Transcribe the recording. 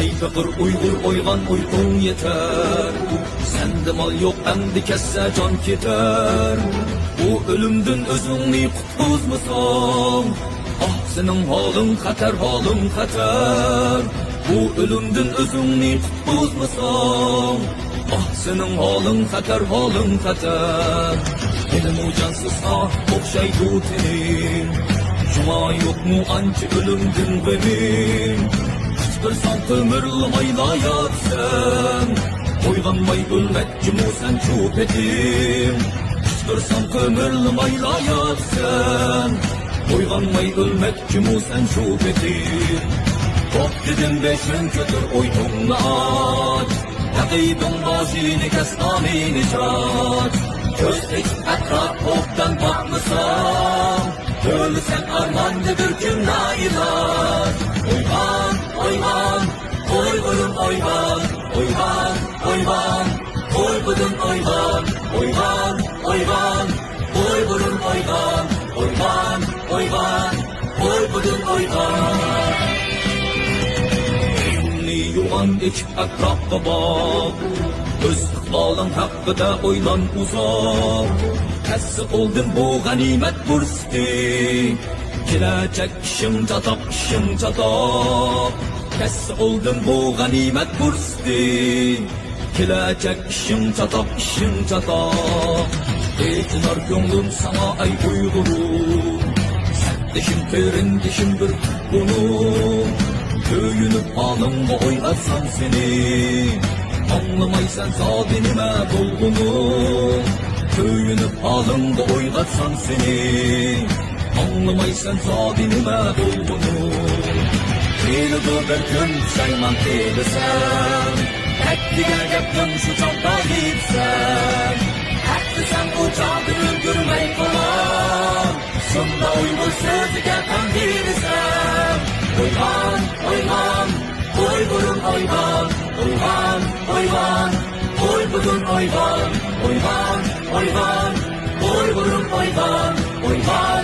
Ey fıkır Uygur oygan uykun yeter. Sende mal yok endi kesse can keter. Bu ölümdün özüngni qutquzmasan, ah senin halın xatar, halın xatar. Bu ölümdün özüngni qutquzmasan, ah senin halın xatar, halın xatar. Benim o cansız ah okşaydı tenin, şuna yok mu anca ölümdün benim. Bir santimir maylayatsan, oyganmay ölmekçi mu sen çok edim. Bir santimir maylayatsan, oyganmay ölmekçi mu sen çok edim. Top dedim beşin kötür oyunla aç, takibin başını kes amini çat. Göz hiç etraf toptan bakmasam, ölsen armandı bir gün nayilar. Oygan, oygan, oygunum oygan, oygan, oygan, oygunum oygan, oygan, oygan, oygunum oygan, oygan, oygan, oygunum oygan. Eynni yugan iç etrafta bak, öz iqbalın hakkıda oylan uzak. Kessi oldun bu ganimet bursti, gelecek işim çatak, işim çatak. Kessi oldun bu ganimet bursti, gelecek işim çatak, işim çatak. Etinar gönlüm sana ay uygurum, sertleşim perindişim bir bunum. Köyünüp halımda oynatsam seni, anlamaysan zadinime dolgunum. Köyünüp halımda oynatsam seni, anlamaysan zadinime dolgunum. Kıyılıdı bir gün sayman kıyılırsan, ettiğer yaptım şu çokta gitsen. Etti sen bu çağda ülgürmey falan, şunda uygur sözü gelten bilirsen. Oygan, oygan, Uygur'un oygan, oygan, oygan, Uygur'un oygan, oygan, oygan, Uygur'un oygan, oygan.